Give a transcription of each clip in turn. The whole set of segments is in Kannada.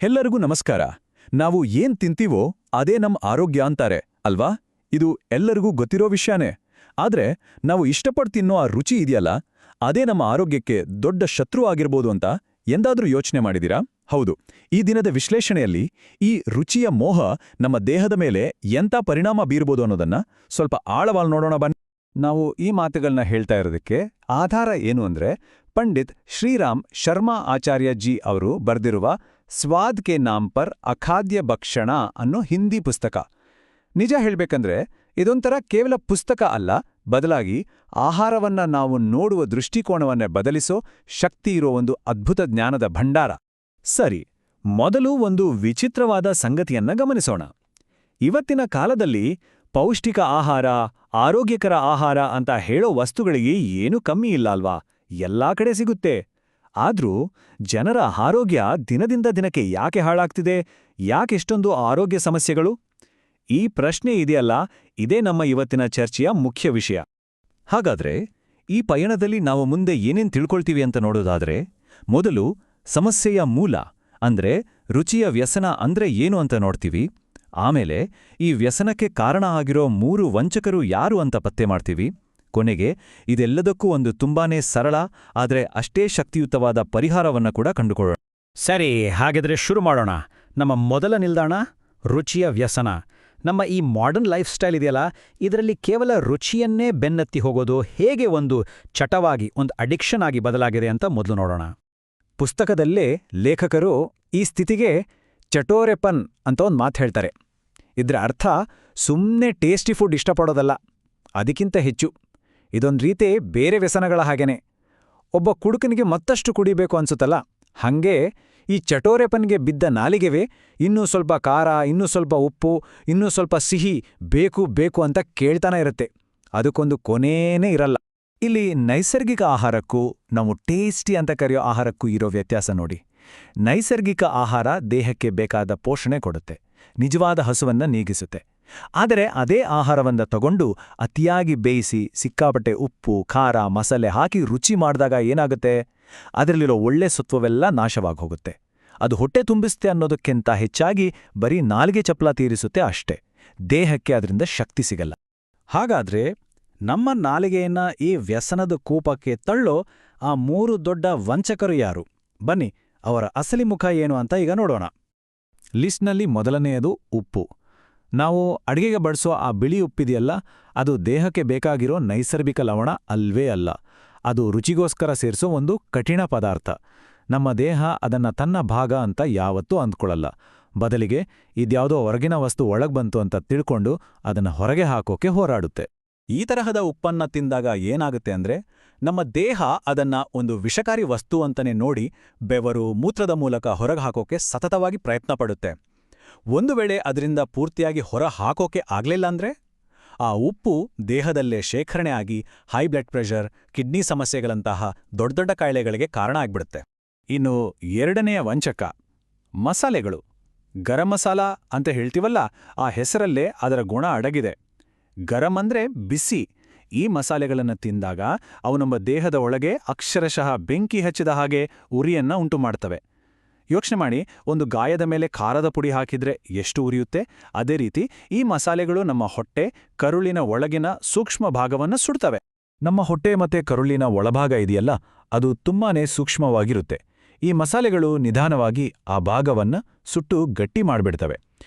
ಎಲ್ಲರಿಗೂ ನಮಸ್ಕಾರ. ನಾವು ಏನ್ ತಿಂತೀವೋ ಅದೇ ನಮ್ ಆರೋಗ್ಯ ಅಂತಾರೆ ಅಲ್ವಾ? ಇದು ಎಲ್ಲರಿಗೂ ಗೊತ್ತಿರೋ ವಿಷಯನೇ. ಆದ್ರೆ ನಾವು ಇಷ್ಟಪಟ್ಟು ತಿನ್ನೋ ಆ ರುಚಿ ಇದೆಯಲ್ಲ, ಅದೇ ನಮ್ಮ ಆರೋಗ್ಯಕ್ಕೆ ದೊಡ್ಡ ಶತ್ರು ಆಗಿರ್ಬೋದು ಅಂತ ಎಂದಾದ್ರೂ ಯೋಚನೆ ಮಾಡಿದಿರಾ? ಹೌದು, ಈ ದಿನದ ವಿಶ್ಲೇಷಣೆಯಲ್ಲಿ ಈ ರುಚಿಯ ಮೋಹ ನಮ್ಮ ದೇಹದ ಮೇಲೆ ಎಂಥ ಪರಿಣಾಮ ಬೀರ್ಬೋದು ಅನ್ನೋದನ್ನ ಸ್ವಲ್ಪ ಆಳವಾಗಿ ನೋಡೋಣ ಬನ್ನಿ. ನಾವು ಈ ಮಾತುಗಳನ್ನ ಹೇಳ್ತಾ ಇರೋದಕ್ಕೆ ಆಧಾರ ಏನು ಅಂದ್ರೆ, ಪಂಡಿತ್ ಶ್ರೀರಾಮ್ ಶರ್ಮಾ ಆಚಾರ್ಯ ಜಿ ಅವರು ಬರೆದಿರುವ ಸ್ವಾದ್ ಕೆ ನಾಮ್ ಪರ್ ಅಖಾದ್ಯ ಭಕ್ಷಣ ಅನ್ನೋ ಹಿಂದಿ ಪುಸ್ತಕ. ನಿಜ ಹೇಳ್ಬೇಕಂದ್ರೆ ಇದೊಂಥರ ಕೇವಲ ಪುಸ್ತಕ ಅಲ್ಲ, ಬದಲಾಗಿ ಆಹಾರವನ್ನ ನಾವು ನೋಡುವ ದೃಷ್ಟಿಕೋನವನ್ನೇ ಬದಲಿಸೋ ಶಕ್ತಿ ಇರೋ ಒಂದು ಅದ್ಭುತ ಜ್ಞಾನದ ಭಂಡಾರ. ಸರಿ, ಮೊದಲು ಒಂದು ವಿಚಿತ್ರವಾದ ಸಂಗತಿಯನ್ನ ಗಮನಿಸೋಣ. ಇವತ್ತಿನ ಕಾಲದಲ್ಲಿ ಪೌಷ್ಟಿಕ ಆಹಾರ, ಆರೋಗ್ಯಕರ ಆಹಾರ ಅಂತ ಹೇಳೋ ವಸ್ತುಗಳಿಗೆ ಏನೂ ಕಮ್ಮಿ ಇಲ್ಲ ಅಲ್ವಾ? ಎಲ್ಲಾ ಕಡೆ ಸಿಗುತ್ತೆ. ಆದ್ರೂ ಜನರ ಆರೋಗ್ಯ ದಿನದಿಂದ ದಿನಕ್ಕೆ ಯಾಕೆ ಹಾಳಾಗ್ತಿದೆ? ಯಾಕೆಷ್ಟೊಂದು ಆರೋಗ್ಯ ಸಮಸ್ಯೆಗಳು? ಈ ಪ್ರಶ್ನೆ ಇದೆಯಲ್ಲ, ಇದೇ ನಮ್ಮ ಇವತ್ತಿನ ಚರ್ಚೆಯ ಮುಖ್ಯ ವಿಷಯ. ಹಾಗಾದ್ರೆ ಈ ಪಯಣದಲ್ಲಿ ನಾವು ಮುಂದೆ ಏನೇನ್ ತಿಳ್ಕೊಳ್ತೀವಿ ಅಂತ ನೋಡೋದಾದ್ರೆ, ಮೊದಲು ಸಮಸ್ಯೆಯ ಮೂಲ ಅಂದ್ರೆ ರುಚಿಯ ವ್ಯಸನ ಅಂದ್ರೆ ಏನು ಅಂತ ನೋಡ್ತೀವಿ. ಆಮೇಲೆ ಈ ವ್ಯಸನಕ್ಕೆ ಕಾರಣ ಆಗಿರೋ 3 ವಂಚಕರು ಯಾರು ಅಂತ ಪತ್ತೆ ಮಾಡ್ತೀವಿ. ಕೊನೆಗೆ ಇದೆಲ್ಲದಕ್ಕೂ ಒಂದು ತುಂಬಾನೇ ಸರಳ ಆದ್ರೆ ಅಷ್ಟೇ ಶಕ್ತಿಯುತವಾದ ಪರಿಹಾರವನ್ನ ಕೂಡ ಕಂಡುಕೊಳ್ಳೋಣ. ಸರಿ, ಹಾಗಿದ್ರೆ ಶುರು ಮಾಡೋಣ. ನಮ್ಮ ಮೊದಲ ನಿಲ್ದಾಣ ರುಚಿಯ ವ್ಯಸನ. ನಮ್ಮ ಈ ಮಾಡರ್ನ್ ಲೈಫ್ ಸ್ಟೈಲ್ ಇದೆಯಲ್ಲ, ಇದರಲ್ಲಿ ಕೇವಲ ರುಚಿಯನ್ನೇ ಬೆನ್ನತ್ತಿ ಹೋಗೋದು ಹೇಗೆ ಒಂದು ಚಟವಾಗಿ, ಒಂದು ಅಡಿಕ್ಷನ್ ಆಗಿ ಬದಲಾಗಿದೆ ಅಂತ ಮೊದಲು ನೋಡೋಣ. ಪುಸ್ತಕದಲ್ಲೇ ಲೇಖಕರು ಈ ಸ್ಥಿತಿಗೆ ಚಟೋರೆಪನ್ ಅಂತ ಒಂದು ಮಾತು ಹೇಳ್ತಾರೆ. ಇದ್ರ ಅರ್ಥ ಸುಮ್ಮನೆ ಟೇಸ್ಟಿ ಫುಡ್ ಇಷ್ಟಪಡೋದಲ್ಲ, ಅದಕ್ಕಿಂತ ಹೆಚ್ಚು. ಇದೊಂದು ರೀತಿ ಬೇರೆ ವ್ಯಸನಗಳ ಹಾಗೇನೆ. ಒಬ್ಬ ಕುಡುಕನಿಗೆ ಮತ್ತಷ್ಟು ಕುಡಿಬೇಕು ಅನ್ಸುತ್ತಲ್ಲ, ಹಂಗೆ ಈ ಚಟೋರೆಪನ್ಗೆ ಬಿದ್ದ ನಾಲಿಗೆವೇ ಇನ್ನೂ ಸ್ವಲ್ಪ ಖಾರ, ಇನ್ನೂ ಸ್ವಲ್ಪ ಉಪ್ಪು, ಇನ್ನೂ ಸ್ವಲ್ಪ ಸಿಹಿ ಬೇಕು ಬೇಕು ಅಂತ ಕೇಳ್ತಾನೆ ಇರುತ್ತೆ. ಅದಕ್ಕೊಂದು ಕೊನೇನೇ ಇರಲ್ಲ. ಇಲ್ಲಿ ನೈಸರ್ಗಿಕ ಆಹಾರಕ್ಕೂ ನಾವು ಟೇಸ್ಟಿ ಅಂತ ಕರೆಯೋ ಆಹಾರಕ್ಕೂ ಇರೋ ವ್ಯತ್ಯಾಸ ನೋಡಿ. ನೈಸರ್ಗಿಕ ಆಹಾರ ದೇಹಕ್ಕೆ ಬೇಕಾದ ಪೋಷಣೆ ಕೊಡುತ್ತೆ, ನಿಜವಾದ ಹಸುವನ್ನ ನೀಗಿಸುತ್ತೆ. ಆದರೆ ಅದೇ ಆಹಾರವನ್ನ ತಗೊಂಡು ಅತಿಯಾಗಿ ಬೇಯಿಸಿ ಸಿಕ್ಕಾಪಟ್ಟೆ ಉಪ್ಪು, ಖಾರ, ಮಸಾಲೆ ಹಾಕಿ ರುಚಿ ಮಾಡಿದಾಗ ಏನಾಗುತ್ತೆ? ಅದರಲ್ಲಿರೋ ಒಳ್ಳೆ ಸತ್ವವೆಲ್ಲ ನಾಶವಾಗಿ ಹೋಗುತ್ತೆ. ಅದು ಹೊಟ್ಟೆ ತುಂಬಿಸುತ್ತೆ ಅನ್ನೋದಕ್ಕಿಂತ ಹೆಚ್ಚಾಗಿ ಬರೀ ನಾಲಿಗೆ ಚಪ್ಪಲ ತೀರಿಸುತ್ತೆ ಅಷ್ಟೇ. ದೇಹಕ್ಕೆ ಅದರಿಂದ ಶಕ್ತಿ ಸಿಗಲ್ಲ. ಹಾಗಾದ್ರೆ ನಮ್ಮ ನಾಲಿಗೆಯನ್ನ ಈ ವ್ಯಸನದ ಕೂಪಕ್ಕೆ ತಳ್ಳೋ ಆ 3 ದೊಡ್ಡ ವಂಚಕರು ಯಾರು? ಬನ್ನಿ, ಅವರ ಅಸಲಿ ಮುಖ ಏನು ಅಂತ ಈಗ ನೋಡೋಣ. ಲಿಸ್ಟ್ನಲ್ಲಿ ಮೊದಲನೆಯದು ಉಪ್ಪು. ನಾವು ಅಡಿಗೆಗೆ ಬಳಸೋ ಆ ಬಿಳಿ ಉಪ್ಪಿದೆಯಲ್ಲ, ಅದು ದೇಹಕ್ಕೆ ಬೇಕಾಗಿರೋ ನೈಸರ್ಗಿಕ ಲವಣ ಅಲ್ವೇ ಅಲ್ಲ. ಅದು ರುಚಿಗೋಸ್ಕರ ಸೇರಿಸೋ ಒಂದು ಕಠಿಣ ಪದಾರ್ಥ. ನಮ್ಮ ದೇಹ ಅದನ್ನ ತನ್ನ ಭಾಗ ಅಂತ ಯಾವತ್ತೂ ಅಂದ್ಕೊಳ್ಳಲ್ಲ. ಬದಲಿಗೆ ಇದ್ಯಾವುದೋ ಹೊರಗಿನ ವಸ್ತು ಒಳಗ್ ಬಂತು ಅಂತ ತಿಳ್ಕೊಂಡು ಅದನ್ನ ಹೊರಗೆ ಹಾಕೋಕೆ ಹೋರಾಡುತ್ತೆ. ಈ ತರಹದ ಉಪ್ಪನ್ನ ತಿಂದಾಗ ಏನಾಗುತ್ತೆ ಅಂದ್ರೆ, ನಮ್ಮ ದೇಹ ಅದನ್ನ ಒಂದು ವಿಷಕಾರಿ ವಸ್ತು ಅಂತಲೇ ನೋಡಿ ಬೆವರು, ಮೂತ್ರದ ಮೂಲಕ ಹೊರಗೆ ಹಾಕೋಕೆ ಸತತವಾಗಿ ಪ್ರಯತ್ನ ಪಡುತ್ತೆ. ಒಂದು ವೇಳೆ ಅದರಿಂದ ಪೂರ್ತಿಯಾಗಿ ಹೊರ ಹಾಕೋಕೆ ಆಗ್ಲಿಲ್ಲ ಅಂದ್ರೆ, ಆ ಉಪ್ಪು ದೇಹದಲ್ಲೇ ಶೇಖರಣೆ ಆಗಿ ಹೈ ಬ್ಲಡ್ ಪ್ರೆಷರ್, ಕಿಡ್ನಿ ಸಮಸ್ಯೆಗಳಂತಹ ದೊಡ್ಡ ದೊಡ್ಡ ಕಾಯಿಲೆಗಳಿಗೆ ಕಾರಣ ಆಗ್ಬಿಡುತ್ತೆ. ಇನ್ನು ಎರಡನೆಯ ವಂಚಕ ಮಸಾಲೆಗಳು. ಗರಂ ಮಸಾಲ ಅಂತ ಹೇಳ್ತೀವಲ್ಲ, ಆ ಹೆಸರಲ್ಲೇ ಅದರ ಗುಣ ಅಡಗಿದೆ. ಗರಂ ಅಂದ್ರೆ ಬಿಸಿ. ಈ ಮಸಾಲೆಗಳನ್ನು ತಿಂದಾಗ ಅವು ನಮ್ಮ ದೇಹದ ಒಳಗೆ ಅಕ್ಷರಶಃ ಬೆಂಕಿ ಹಚ್ಚಿದ ಹಾಗೆ ಉರಿಯನ್ನ ಉಂಟು ಮಾಡ್ತವೆ. ಯೋಚನೆ ಮಾಡಿ, ಒಂದು ಗಾಯದ ಮೇಲೆ ಖಾರದ ಪುಡಿ ಹಾಕಿದ್ರೆ ಎಷ್ಟು ಉರಿಯುತ್ತೆ? ಅದೇ ರೀತಿ ಈ ಮಸಾಲೆಗಳು ನಮ್ಮ ಹೊಟ್ಟೆ, ಕರುಳಿನ ಒಳಗಿನ ಸೂಕ್ಷ್ಮ ಭಾಗವನ್ನು ಸುಡ್ತವೆ. ನಮ್ಮ ಹೊಟ್ಟೆ ಮತ್ತೆ ಕರುಳಿನ ಒಳಭಾಗ ಇದೆಯಲ್ಲ, ಅದು ತುಂಬಾನೇ ಸೂಕ್ಷ್ಮವಾಗಿರುತ್ತೆ. ಈ ಮಸಾಲೆಗಳು ನಿಧಾನವಾಗಿ ಆ ಭಾಗವನ್ನ ಸುಟ್ಟು ಗಟ್ಟಿ ಮಾಡ್ಬಿಡ್ತವೆ.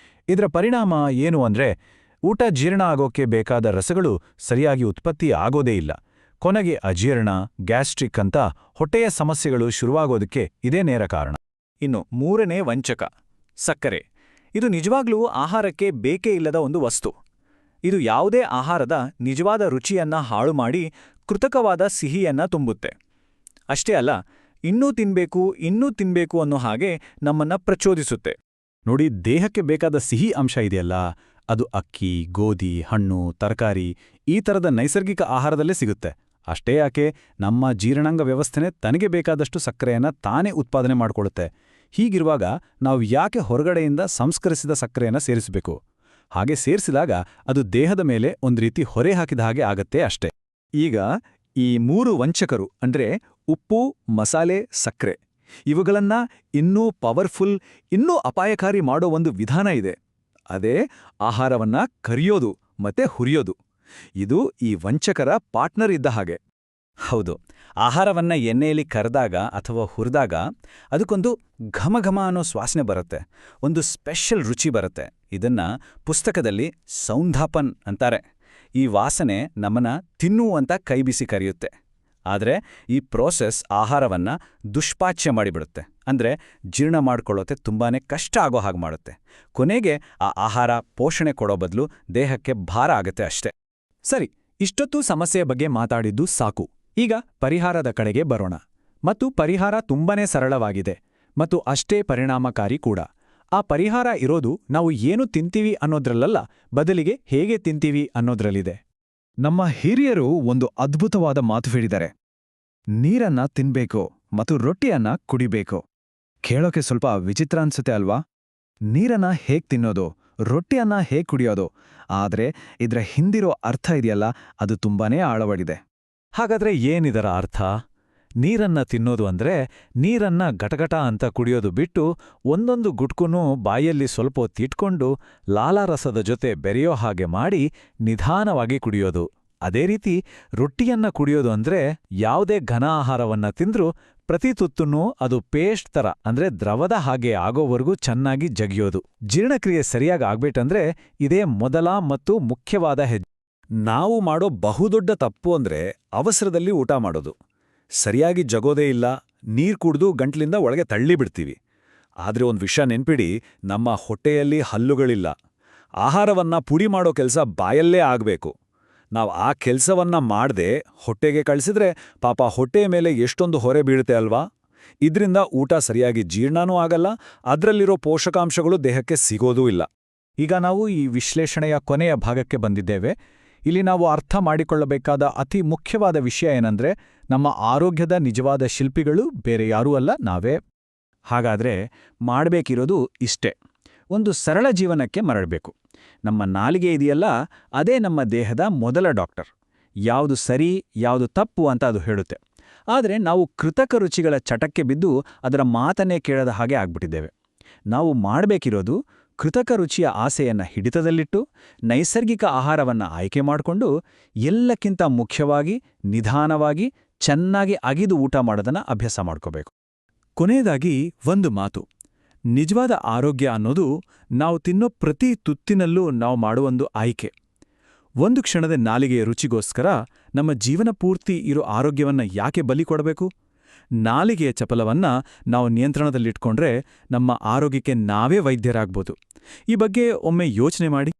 ಇದರ ಪರಿಣಾಮ ಏನು ಅಂದ್ರೆ, ಊಟ ಜೀರ್ಣ ಆಗೋಕೆ ಬೇಕಾದ ರಸಗಳು ಸರಿಯಾಗಿ ಉತ್ಪತ್ತಿ ಆಗೋದೇ ಇಲ್ಲ. ಕೊನೆಗೆ ಅಜೀರ್ಣ, ಗ್ಯಾಸ್ಟ್ರಿಕ್ ಅಂತ ಹೊಟ್ಟೆಯ ಸಮಸ್ಯೆಗಳು ಶುರುವಾಗೋದಕ್ಕೆ ಇದೇ ನೇರ ಕಾರಣ. ಇನ್ನು 3ನೇ ವಂಚಕ ಸಕ್ಕರೆ. ಇದು ನಿಜವಾಗ್ಲೂ ಆಹಾರಕ್ಕೆ ಬೇಕೇ ಇಲ್ಲದ ಒಂದು ವಸ್ತು. ಇದು ಯಾವುದೇ ಆಹಾರದ ನಿಜವಾದ ರುಚಿಯನ್ನ ಹಾಳು ಮಾಡಿ ಕೃತಕವಾದ ಸಿಹಿಯನ್ನ ತುಂಬುತ್ತೆ. ಅಷ್ಟೇ ಅಲ್ಲ, ಇನ್ನೂ ತಿನ್ಬೇಕು ಅನ್ನೋ ಹಾಗೆ ನಮ್ಮನ್ನ ಪ್ರಚೋದಿಸುತ್ತೆ. ನೋಡಿ, ದೇಹಕ್ಕೆ ಬೇಕಾದ ಸಿಹಿ ಅಂಶ ಇದೆಯಲ್ಲ, ಅದು ಅಕ್ಕಿ, ಗೋಧಿ, ಹಣ್ಣು, ತರಕಾರಿ ಈ ಥರದ ನೈಸರ್ಗಿಕ ಆಹಾರದಲ್ಲೇ ಸಿಗುತ್ತೆ. ಅಷ್ಟೇ ಯಾಕೆ, ನಮ್ಮ ಜೀರ್ಣಾಂಗ ವ್ಯವಸ್ಥೆನೇ ತನಗೆ ಬೇಕಾದಷ್ಟು ಸಕ್ಕರೆಯನ್ನ ತಾನೇ ಉತ್ಪಾದನೆ ಮಾಡಿಕೊಳ್ಳುತ್ತೆ. ಹೀಗಿರುವಾಗ ನಾವು ಯಾಕೆ ಹೊರಗಡೆಯಿಂದ ಸಂಸ್ಕರಿಸಿದ ಸಕ್ಕರೆಯನ್ನ ಸೇರಿಸಬೇಕು? ಹಾಗೆ ಸೇರಿಸಿದಾಗ ಅದು ದೇಹದ ಮೇಲೆ ಒಂದು ರೀತಿ ಹೊರೆ ಹಾಕಿದ ಹಾಗೆ ಆಗತ್ತೆ ಅಷ್ಟೇ. ಈಗ ಈ 3 ವಂಚಕರು ಅಂದ್ರೆ ಉಪ್ಪು, ಮಸಾಲೆ, ಸಕ್ಕರೆ ಇವುಗಳನ್ನ ಇನ್ನೂ ಪವರ್ಫುಲ್, ಇನ್ನೂ ಅಪಾಯಕಾರಿ ಮಾಡೋ ಒಂದು ವಿಧಾನ ಇದೆ. ಅದೇ ಆಹಾರವನ್ನ ಕರಿಯೋದು ಮತ್ತೆ ಹುರಿಯೋದು. ಇದು ಈ ವಂಚಕರ ಪಾರ್ಟ್ನರ್ ಇದ್ದ ಹಾಗೆ. ಹೌದು, ಆಹಾರವನ್ನ ಎಣ್ಣೆಯಲ್ಲಿ ಕರೆದಾಗ ಅಥವಾ ಹುರಿದಾಗ ಅದಕ್ಕೊಂದು ಘಮಘಮ ಅನ್ನೋ ಸುವಾಸನೆ ಬರುತ್ತೆ, ಒಂದು ಸ್ಪೆಷಲ್ ರುಚಿ ಬರುತ್ತೆ. ಇದನ್ನ ಪುಸ್ತಕದಲ್ಲಿ ಸೌಂಧಾಪನ್ ಅಂತಾರೆ. ಈ ವಾಸನೆ ನಮ್ಮನ್ನ ತಿನ್ನು ಅಂತ ಕೈಬಿಸಿ ಕರೆಯುತ್ತೆ. ಆದರೆ ಈ ಪ್ರೋಸೆಸ್ ಆಹಾರವನ್ನ ದುಷ್ಪಾಚ್ಯ ಮಾಡಿಬಿಡುತ್ತೆ. ಅಂದ್ರೆ ಜೀರ್ಣ ಮಾಡ್ಕೊಳ್ಳೋತೆ ತುಂಬಾನೇ ಕಷ್ಟ ಆಗೋ ಹಾಗೆ ಮಾಡುತ್ತೆ. ಕೊನೆಗೆ ಆ ಆಹಾರ ಪೋಷಣೆ ಕೊಡೋ ಬದಲು ದೇಹಕ್ಕೆ ಭಾರ ಆಗತ್ತೆ ಅಷ್ಟೇ. ಸರಿ, ಇಷ್ಟೊತ್ತು ಸಮಸ್ಯೆಯ ಬಗ್ಗೆ ಮಾತಾಡಿದ್ದು ಸಾಕು. ಈಗ ಪರಿಹಾರದ ಕಡೆಗೆ ಬರೋಣ. ಮತ್ತು ಪರಿಹಾರ ತುಂಬಾನೇ ಸರಳವಾಗಿದೆ ಮತ್ತು ಅಷ್ಟೇ ಪರಿಣಾಮಕಾರಿ ಕೂಡ. ಆ ಪರಿಹಾರ ಇರೋದು ನಾವು ಏನು ತಿಂತೀವಿ ಅನ್ನೋದ್ರಲ್ಲಲ್ಲ, ಬದಲಿಗೆ ಹೇಗೆ ತಿಂತೀವಿ ಅನ್ನೋದ್ರಲ್ಲಿದೆ. ನಮ್ಮ ಹಿರಿಯರು ಒಂದು ಅದ್ಭುತವಾದ ಮಾತು ಹೇಳಿದ್ದಾರೆ: ನೀರನ್ನ ತಿನ್ಬೇಕು ಮತ್ತು ರೊಟ್ಟಿಯನ್ನ ಕುಡಿಬೇಕು. ಕೇಳೋಕೆ ಸ್ವಲ್ಪ ವಿಚಿತ್ರ ಅನ್ಸುತ್ತೆ ಅಲ್ವಾ? ನೀರನ್ನ ಹೇಗ್ ತಿನ್ನೋದು, ರೊಟ್ಟಿಯನ್ನ ಹೇಗ್ ಕುಡಿಯೋದು? ಆದ್ರೆ ಇದ್ರ ಹಿಂದಿರೋ ಅರ್ಥ ಇದೆಯಲ್ಲ, ಅದು ತುಂಬಾನೇ ಆಳವಾಗಿದೆ. ಹಾಗಾದ್ರೆ ಏನಿದರ ಅರ್ಥ? ನೀರನ್ನ ತಿನ್ನೋದು ಅಂದ್ರೆ ನೀರನ್ನ ಗಟಗಟ ಅಂತ ಕುಡಿಯೋದು ಬಿಟ್ಟು ಒಂದೊಂದು ಗುಟ್ಕುನೂ ಬಾಯಲ್ಲಿ ಸ್ವಲ್ಪ ಹೊತ್ತಿಟ್ಕೊಂಡು ಲಾಲಾರಸದ ಜೊತೆ ಬೆರೆಯೋ ಹಾಗೆ ಮಾಡಿ ನಿಧಾನವಾಗಿ ಕುಡಿಯೋದು. ಅದೇ ರೀತಿ ರೊಟ್ಟಿಯನ್ನ ಕುಡಿಯೋದು ಅಂದ್ರೆ ಯಾವುದೇ ಘನ ಆಹಾರವನ್ನ ತಿಂದ್ರೂ ಪ್ರತಿ ತುತ್ತನ್ನೂ ಅದು ಪೇಸ್ಟ್ ತರ ಅಂದ್ರೆ ದ್ರವದ ಹಾಗೆ ಆಗೋವರೆಗೂ ಚೆನ್ನಾಗಿ ಜಗಿಯೋದು. ಜೀರ್ಣಕ್ರಿಯೆ ಸರಿಯಾಗಿ ಆಗ್ಬೇಕಂದ್ರೆ ಇದೇ ಮೊದಲ ಮತ್ತು ಮುಖ್ಯವಾದ ಹೆಜ್ಜೆ. ನಾವು ಮಾಡೋ ಬಹುದೊಡ್ಡ ತಪ್ಪು ಅಂದ್ರೆ ಅವಸರದಲ್ಲಿ ಊಟ ಮಾಡೋದು. ಸರಿಯಾಗಿ ಜಗೋದೇ ಇಲ್ಲ, ನೀರ್ ಕುಡ್ದು ಗಂಟ್ಲಿಂದ ಒಳಗೆ ತಳ್ಳಿಬಿಡ್ತೀವಿ. ಆದ್ರೆ ಒಂದ್ ವಿಷಯ ನೆನ್ಪಿಡಿ, ನಮ್ಮ ಹೊಟ್ಟೆಯಲ್ಲಿ ಹಲ್ಲುಗಳಿಲ್ಲ. ಆಹಾರವನ್ನ ಪುಡಿ ಮಾಡೋ ಕೆಲ್ಸ ಬಾಯಲ್ಲೇ ಆಗ್ಬೇಕು. ನಾವು ಆ ಕೆಲ್ಸವನ್ನ ಮಾಡ್ದೆ ಹೊಟ್ಟೆಗೆ ಕಳಿಸಿದ್ರೆ ಪಾಪ ಹೊಟ್ಟೆಯ ಮೇಲೆ ಎಷ್ಟೊಂದು ಹೊರೆ ಬೀಳುತ್ತೆ ಅಲ್ವಾ? ಇದ್ರಿಂದ ಊಟ ಸರಿಯಾಗಿ ಜೀರ್ಣನೂ ಆಗಲ್ಲ, ಅದ್ರಲ್ಲಿರೋ ಪೋಷಕಾಂಶಗಳು ದೇಹಕ್ಕೆ ಸಿಗೋದೂ ಇಲ್ಲ. ಈಗ ನಾವು ಈ ವಿಶ್ಲೇಷಣೆಯ ಕೊನೆಯ ಭಾಗಕ್ಕೆ ಬಂದಿದ್ದೇವೆ. ಇಲ್ಲಿ ನಾವು ಅರ್ಥ ಮಾಡಿಕೊಳ್ಳಬೇಕಾದ ಅತಿ ಮುಖ್ಯವಾದ ವಿಷಯ ಏನಂದ್ರೆ, ನಮ್ಮ ಆರೋಗ್ಯದ ನಿಜವಾದ ಶಿಲ್ಪಿಗಳು ಬೇರೆ ಯಾರೂ ಅಲ್ಲ, ನಾವೇ. ಹಾಗಾದ್ರೆ ಮಾಡಬೇಕಿರೋದು ಇಷ್ಟೇ: ಒಂದು ಸರಳ ಜೀವನಕ್ಕೆ ಮರಳಬೇಕು. ನಮ್ಮ ನಾಲಿಗೆ ಇದೆಯಲ್ಲ, ಅದೇ ನಮ್ಮ ದೇಹದ ಮೊದಲ ಡಾಕ್ಟರ್. ಯಾವುದು ಸರಿ ಯಾವುದು ತಪ್ಪು ಅಂತ ಅದು ಹೇಳುತ್ತೆ. ಆದರೆ ನಾವು ಕೃತಕ ರುಚಿಗಳ ಚಟಕ್ಕೆ ಬಿದ್ದು ಅದರ ಮಾತನ್ನೇ ಕೇಳದ ಹಾಗೆ ಆಗ್ಬಿಟ್ಟಿದ್ದೇವೆ. ನಾವು ಮಾಡಬೇಕಿರೋದು ಕೃತಕ ರುಚಿಯ ಆಸೆಯನ್ನ ಹಿಡಿತದಲ್ಲಿಟ್ಟು ನೈಸರ್ಗಿಕ ಆಹಾರವನ್ನ ಆಯ್ಕೆ ಮಾಡಿಕೊಂಡು ಎಲ್ಲಕ್ಕಿಂತ ಮುಖ್ಯವಾಗಿ ನಿಧಾನವಾಗಿ ಚೆನ್ನಾಗಿ ಅಗಿದು ಊಟ ಮಾಡೋದನ್ನ ಅಭ್ಯಾಸ ಮಾಡ್ಕೋಬೇಕು. ಕೊನೆಯದಾಗಿ ಒಂದು ಮಾತು: ನಿಜವಾದ ಆರೋಗ್ಯ ಅನ್ನೋದು ನಾವು ತಿನ್ನೋ ಪ್ರತಿ ತುತ್ತಿನಲ್ಲೂ ನಾವು ಮಾಡುವೊಂದು ಆಯ್ಕೆ. ಒಂದು ಕ್ಷಣದ ನಾಲಿಗೆಯ ರುಚಿಗೋಸ್ಕರ ನಮ್ಮ ಜೀವನ ಪೂರ್ತಿ ಇರೋ ಆರೋಗ್ಯವನ್ನ ಯಾಕೆ ಬಲಿ ಕೊಡಬೇಕು? ನಾಲಿಗೆಯ ಚಪಲವನ್ನ ನಾವು ನಿಯಂತ್ರಣದಲ್ಲಿಟ್ಕೊಂಡ್ರೆ ನಮ್ಮ ಆರೋಗ್ಯಕ್ಕೆ ನಾವೇ ವೈದ್ಯರಾಗ್ಬೋದು. ಈ ಬಗ್ಗೆ ಒಮ್ಮೆ ಯೋಚನೆ ಮಾಡಿ.